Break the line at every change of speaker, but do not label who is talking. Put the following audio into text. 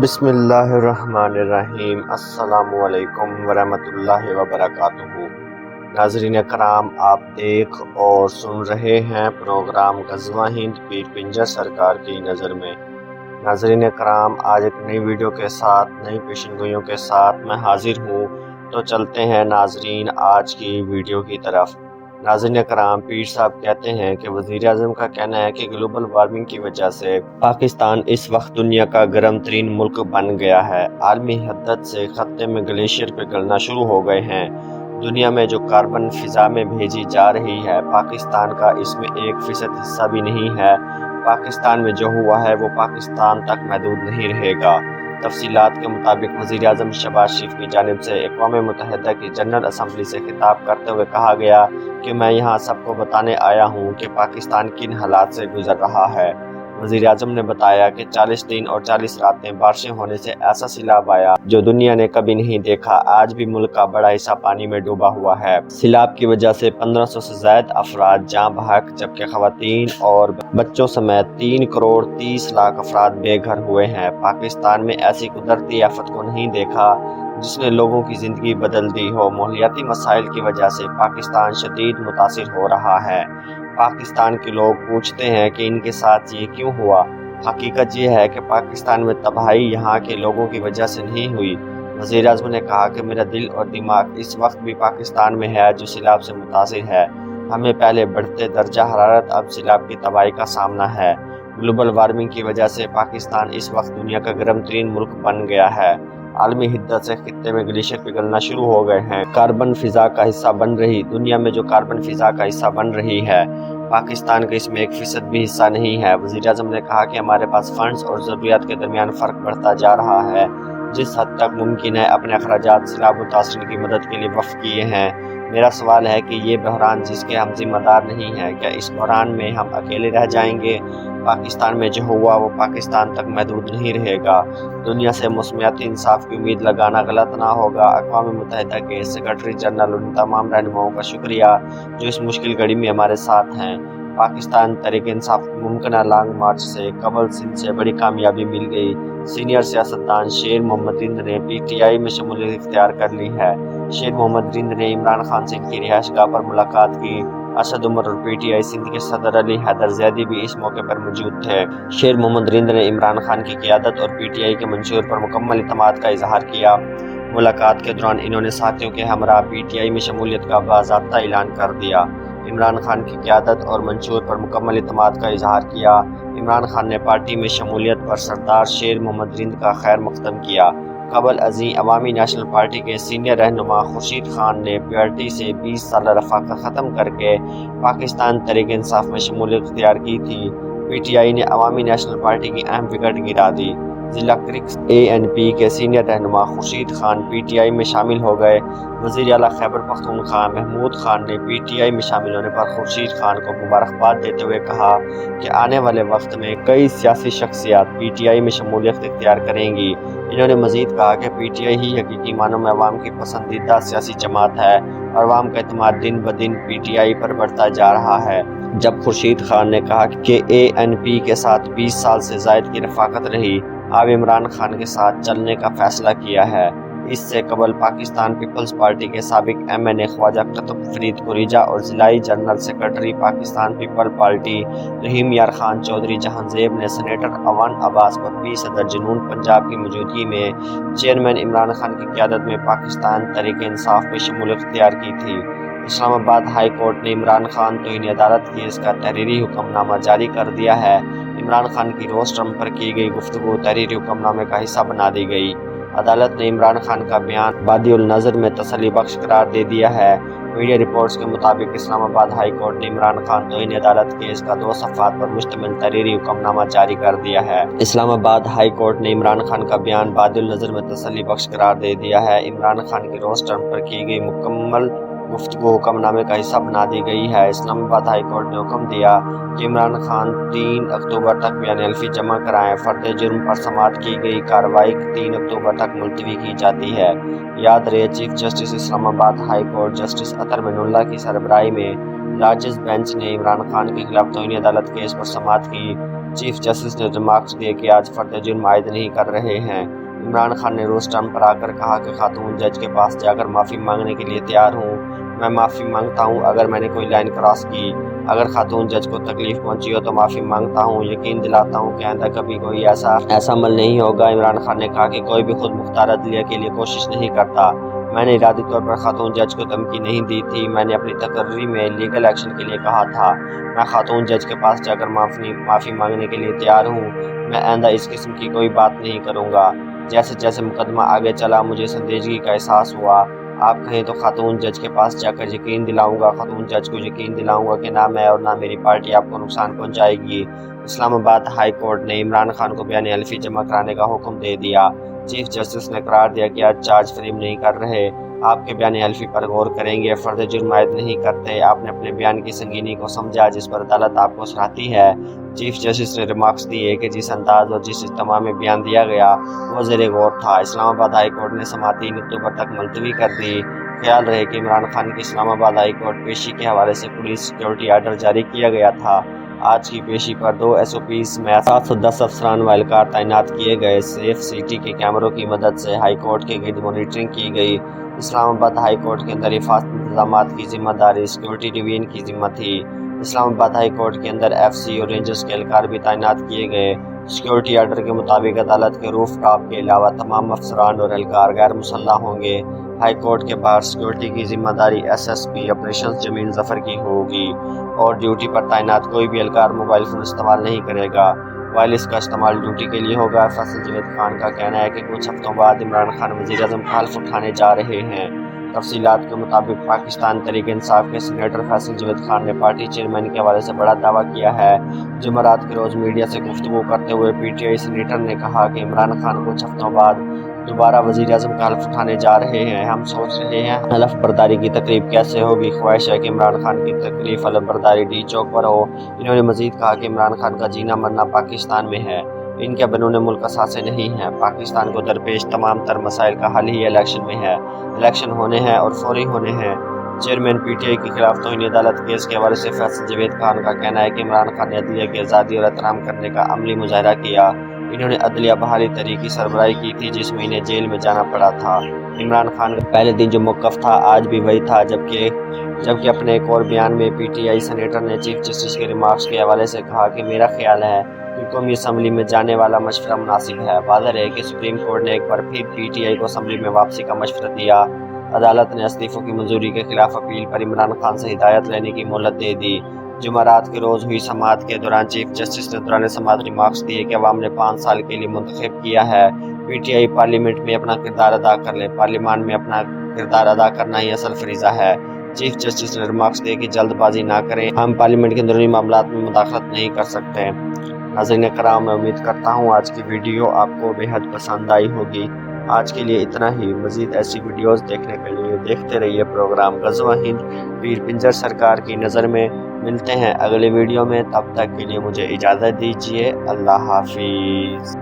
بسم اللہ الرحمن الرحیم۔ السلام علیکم ورحمۃ اللہ وبرکاتہ۔ ناظرین کرام، آپ دیکھ اور سن رہے ہیں پروگرام غزوہ ہند پیر پنجر سرکار کی نظر میں۔ ناظرین کرام، آج ایک نئی ویڈیو کے ساتھ، نئی پیشن گوئیوں کے ساتھ میں حاضر ہوں، تو چلتے ہیں ناظرین آج کی ویڈیو کی طرف۔ ناظرین کرام، پیر صاحب کہتے ہیں کہ وزیر اعظم کا کہنا ہے کہ گلوبل وارمنگ کی وجہ سے پاکستان اس وقت دنیا کا گرم ترین ملک بن گیا ہے۔ عالمی حدت سے خطے میں گلیشیئر پگھلنا شروع ہو گئے ہیں۔ دنیا میں جو کاربن فضا میں بھیجی جا رہی ہے، پاکستان کا اس میں 1% حصہ بھی نہیں ہے۔ پاکستان میں جو ہوا ہے وہ پاکستان تک محدود نہیں رہے گا۔ تفصیلات کے مطابق وزیر اعظم شہباز شریف کی جانب سے اقوام متحدہ کی جنرل اسمبلی سے خطاب کرتے ہوئے کہا گیا کہ میں یہاں سب کو بتانے آیا ہوں کہ پاکستان کن حالات سے گزر رہا ہے۔ وزیر اعظم نے بتایا کہ 40 دن اور 40 راتیں بارشیں ہونے سے ایسا سیلاب آیا جو دنیا نے کبھی نہیں دیکھا۔ آج بھی ملک کا بڑا حصہ پانی میں ڈوبا ہوا ہے۔ سیلاب کی وجہ سے 1500 سے زائد افراد جاں بحق، جبکہ خواتین اور بچوں سمیت 3 کروڑ 30 لاکھ افراد بے گھر ہوئے ہیں۔ پاکستان میں ایسی قدرتی آفت کو نہیں دیکھا جس نے لوگوں کی زندگی بدل دی ہو۔ ماحولیاتی مسائل کی وجہ سے پاکستان شدید متاثر ہو رہا ہے۔ پاکستان کے لوگ پوچھتے ہیں کہ ان کے ساتھ یہ کیوں ہوا؟ حقیقت یہ ہے کہ پاکستان میں تباہی یہاں کے لوگوں کی وجہ سے نہیں ہوئی۔ وزیر اعظم نے کہا کہ میرا دل اور دماغ اس وقت بھی پاکستان میں ہے جو سیلاب سے متاثر ہے۔ ہمیں پہلے بڑھتے درجہ حرارت، اب سیلاب کی تباہی کا سامنا ہے۔ گلوبل وارمنگ کی وجہ سے پاکستان اس وقت دنیا کا گرم ترین ملک بن گیا ہے۔ عالمی حدت سے خطے میں گلیشیئر پگھلنا شروع ہو گئے ہیں۔ کاربن فضا کا حصہ بن رہی دنیا میں جو کاربن فضا کا حصہ بن رہی ہے، پاکستان کا اس میں 1% بھی حصہ نہیں ہے۔ وزیر اعظم نے کہا کہ ہمارے پاس فنڈز اور ضروریات کے درمیان فرق بڑھتا جا رہا ہے۔ جس حد تک ممکن ہے اپنے اخراجات سیلاب متاثرین کی مدد کے لیے وقف کیے ہیں۔ میرا سوال ہے کہ یہ بحران جس کے ہم ذمہ دار نہیں ہیں، کیا اس بحران میں ہم اکیلے رہ جائیں گے؟ پاکستان میں جو ہوا وہ پاکستان تک محدود نہیں رہے گا۔ دنیا سے موسمیاتی انصاف کی امید لگانا غلط نہ ہوگا۔ اقوام متحدہ کے سیکرٹری جنرل اور ان تمام رہنماؤں کا شکریہ جو اس مشکل گھڑی میں ہمارے ساتھ ہیں۔ پاکستان تحریک انصاف کی ممکنہ لانگ مارچ سے قبل سندھ سے بڑی کامیابی مل گئی۔ سینئر سیاستدان شیر محمد رند نے پی ٹی آئی میں شمولیت اختیار کر لی ہے۔ شیر محمد رند نے عمران خان سے ان کی رہائش گاہ پر ملاقات کی۔ اسد عمر اور پی ٹی آئی سندھ کے صدر علی حیدر زیدی بھی اس موقع پر موجود تھے۔ شیر محمد رند نے عمران خان کی قیادت اور پی ٹی آئی کے منشور پر مکمل اعتماد کا اظہار کیا۔ ملاقات کے دوران انہوں نے ساتھیوں کے ہمراہ پی ٹی آئی میں شمولیت کا باضابطہ اعلان کر دیا۔ عمران خان کی قیادت اور منشور پر مکمل اعتماد کا اظہار کیا۔ عمران خان نے پارٹی میں شمولیت پر سردار شیر محمد رند کا خیر مقدم کیا۔ قبل ازیں عوامی نیشنل پارٹی کے سینئر رہنما خورشید خان نے پارٹی سے 20 سالہ رفاقت ختم کر کے پاکستان تحریک انصاف میں شمولیت اختیار کی تھی۔ پی ٹی آئی نے عوامی نیشنل پارٹی کی اہم وکٹ گرا دی۔ ضلع کرکس اے این پی کے سینئر رہنما Khurshid Khan P T I میں شامل ہو گئے۔ وزیر اعلیٰ خیبر پختونخوا محمود خان نے پی ٹی آئی میں شامل ہونے پر خورشید خان کو مبارکباد دیتے ہوئے کہا کہ آنے والے وقت میں کئی سیاسی شخصیات پی ٹی آئی میں شمولیت اختیار کریں گی۔ انہوں نے مزید کہا کہ پی ٹی آئی ہی حقیقی معنوں میں عوام کی پسندیدہ سیاسی جماعت ہے اور عوام کا اعتماد دن بدن پی ٹی آئی پر بڑھتا جا رہا ہے۔ جب خورشید خان نے کہا کہ اے این پی کے ساتھ 20 سال سے زائد کی رفاقت رہی، اب عمران خان کے ساتھ چلنے کا فیصلہ کیا ہے۔ اس سے قبل پاکستان پیپلز پارٹی کے سابق M N A Khawaja Qutb Farid Koreja اور ضلعی جنرل سیکرٹری پاکستان پیپل پارٹی رحیم یار خان چودھری جہاں زیب نے سینیٹر اوان عباس پر بھی صدر جنون پنجاب کی موجودگی میں چیئرمین عمران خان کی قیادت میں پاکستان تحریک انصاف میں شمولیت اختیار کی تھی۔ اسلام آباد ہائی کورٹ نے عمران خان توہین عدالت کیس کا تحریری حکم نامہ جاری کر دیا ہے۔ عمران خان کی روسٹرم پر کی گئی گفتگو تحریری حکم نامے کا حصہ بنا دی گئی۔ عدالت نے عمران خان کا بیان بادی النظر میں تسلی بخش قرار دے دیا ہے۔ میڈیا رپورٹس کے مطابق اسلام آباد ہائی کورٹ نے عمران خان توہین عدالت کیس کا 2 صفحات پر مشتمل تحریری حکم نامہ جاری کر دیا ہے۔ اسلام آباد ہائی کورٹ نے عمران خان کا بیان بادی النظر میں تسلی بخش قرار دے دیا ہے۔ عمران خان کی روسٹرم پر کی گئی مکمل گفتگو حکم نامے کا حصہ بنا دی گئی ہے۔ اسلام آباد ہائی کورٹ نے حکم دیا کہ عمران خان 3 اکتوبر تک بیان الفی جمع کرائیں۔ فرد جرم پر سماعت کی گئی کارروائی 3 اکتوبر تک ملتوی کی جاتی ہے۔ یاد رہے، چیف جسٹس اسلام آباد ہائی کورٹ جسٹس اطہر معین اللہ کی سربراہی میں لارجسٹ بینچ نے عمران خان کے خلاف توہین عدالت کیس پر سماعت کی چیف جسٹس نے ریمارکس دیے کہ آج فرد جرم عائد نہیں کر رہے ہیں۔ عمران خان نے روسٹرم پر آ کر کہا کہ خاتون جج کے پاس جا کر معافی مانگنے کے لیے تیار ہوں۔ میں معافی مانگتا ہوں اگر میں نے کوئی لائن کراس کی، اگر خاتون جج کو تکلیف پہنچی ہو تو معافی مانگتا ہوں، یقین دلاتا ہوں کہ آئندہ کبھی کوئی ایسا عمل نہیں ہوگا۔ عمران خان نے کہا کہ کوئی بھی خود مختار عدلیہ کے لیے کوشش نہیں کرتا۔ میں نے ارادی طور پر خاتون جج کو دھمکی نہیں دی تھی، میں نے اپنی تقرری میں لیگل ایکشن کے لیے کہا تھا۔ میں خاتون جج کے پاس جا کر معافی مانگنے کے لیے تیار ہوں۔ میں آئندہ اس قسم کی کوئی بات نہیں کروں گا۔ جیسے جیسے مقدمہ آگے چلا مجھے سنجیدگی کا احساس ہوا۔ آپ کہیں تو خاتون جج کے پاس جا کر یقین دلاؤں گا، خاتون جج کو یقین دلاؤں گا کہ نہ میں اور نہ میری پارٹی آپ کو نقصان پہنچائے گی۔ اسلام آباد ہائی کورٹ نے عمران خان کو بیان حلفی جمع کرانے کا حکم دے دیا۔ چیف جسٹس نے قرار دیا کہ آج چارج فریم نہیں کر رہے، آپ کے بیان حلفی پر غور کریں گے، فرد جرم عائد نہیں کرتے، آپ نے اپنے بیان کی سنگینی کو سمجھا جس پر عدالت آپ کو سراہتی ہے۔ چیف جسٹس نے ریمارکس دیے کہ جس انداز اور جس اجتماع میں بیان دیا گیا وہ زیر غور تھا۔ اسلام آباد ہائی کورٹ نے سماعت 3 اکتوبر تک ملتوی کر دی۔ خیال رہے کہ عمران خان کی اسلام آباد ہائی کورٹ پیشی کے حوالے سے پولیس سیکیورٹی آرڈر جاری کیا گیا تھا۔ آج کی پیشی پر 2 SOPs میں 710 افسران و اہلکار تعینات کیے گئے۔ سیف سٹی کے کیمروں کی مدد سے ہائی کورٹ کے گرد مانیٹرنگ کی گئی۔ اسلام آباد ہائی کورٹ کے اندر حفاظتی انتظامات کی ذمہ داری سیکیورٹی ڈویژن کی ذمہ تھی۔ اسلام آباد ہائی کورٹ کے اندر FC اور رینجرز کے اہلکار بھی تعینات کیے گئے۔ سیکیورٹی آرڈر کے مطابق عدالت کے روف ٹاپ کے علاوہ تمام افسران اور اہلکار غیر مسلح ہوں گے۔ ہائی کورٹ کے باہر سیکیورٹی کی ذمہ داری SSP آپریشنز جمیل ظفر کی ہوگی اور ڈیوٹی پر تعینات کوئی بھی اہلکار موبائل فون استعمال نہیں کرے گا۔ وائرلیس کا استعمال ڈیوٹی کے لیے ہوگا۔ فیصل جاوید خان کا کہنا ہے کہ کچھ ہفتوں بعد عمران خان وزیر اعظم کا حلف اٹھانے جا رہے ہیں۔ تفصیلات کے مطابق پاکستان تحریک انصاف کے سینیٹر فیصل جاوید خان نے پارٹی چیئرمین کے حوالے سے بڑا دعویٰ کیا ہے۔ جمعرات کے روز میڈیا سے گفتگو کرتے ہوئے PTI سینیٹر نے کہا کہ عمران خان کچھ ہفتوں بعد دوبارہ وزیر اعظم کا حلف اٹھانے جا رہے ہیں۔ ہم سوچ رہے ہیں حلف برداری کی تقریب کیسے ہوگی، خواہش ہے کہ عمران خان کی تقریب حلف برداری ڈی چوک پر ہو۔ انہوں نے مزید کہا کہ عمران خان کا جینا مرنا پاکستان میں ہے، ان کے بیرون ملک اثاثے نہیں ہیں۔ پاکستان کو درپیش تمام تر مسائل کا حل ہی الیکشن میں ہے، الیکشن ہونے ہیں اور فوری ہونے ہیں۔ چیئرمین PTI کے خلاف توہین عدالت کیس کے حوالے سے فیصل جاوید خان کا کہنا ہے کہ عمران خان نے عدلیہ کی آزادی اور احترام کرنے کا عملی مظاہرہ کیا۔ انہوں نے عدلیہ بحالی تحریک کی سربراہی کی تھی جس میں انہیں جیل میں جانا پڑا تھا۔ عمران خان کا پہلے دن جو موقف تھا آج بھی وہی تھا، جبکہ اپنے ایک اور بیان میں PTI سینیٹر نے چیف جسٹس کے ریمارکس کے حوالے سے کہا کہ میرا خیال ہے کہ قومی اسمبلی میں جانے والا مشورہ مناسب ہے۔ واضح ہے کہ سپریم کورٹ نے ایک بار پھر PTI کو اسمبلی میں واپسی کا مشورہ دیا۔ عدالت نے استعفوں کی منظوری کے خلاف اپیل پر عمران خان سے ہدایت لینے کی مہلت دے دی۔ جمعرات کے روز ہوئی سماعت کے دوران چیف جسٹس نے دوران سماعت ریمارکس دیے کہ عوام نے 5 سال کے لیے منتخب کیا ہے۔ PTI پارلیمنٹ میں اپنا کردار ادا کر لے، پارلیمان میں اپنا کردار ادا کرنا ہی اصل فریضہ ہے۔ چیف جسٹس نے ریمارکس دیے کہ جلد بازی نہ کریں، ہم پارلیمنٹ کے اندرونی معاملات میں مداخلت نہیں کر سکتے۔ ناظرین کرام، میں امید کرتا ہوں آج کی ویڈیو آپ کو بے حد پسند آئی ہوگی۔ آج کے لیے اتنا ہی۔ مزید ایسی ویڈیوز دیکھنے کے لیے دیکھتے رہیے پروگرام غزوہ ہند پیر پنجر سرکار کی نظر میں۔ ملتے ہیں اگلے ویڈیو میں، تب تک کے لیے مجھے اجازت دیجیے۔ اللہ حافظ۔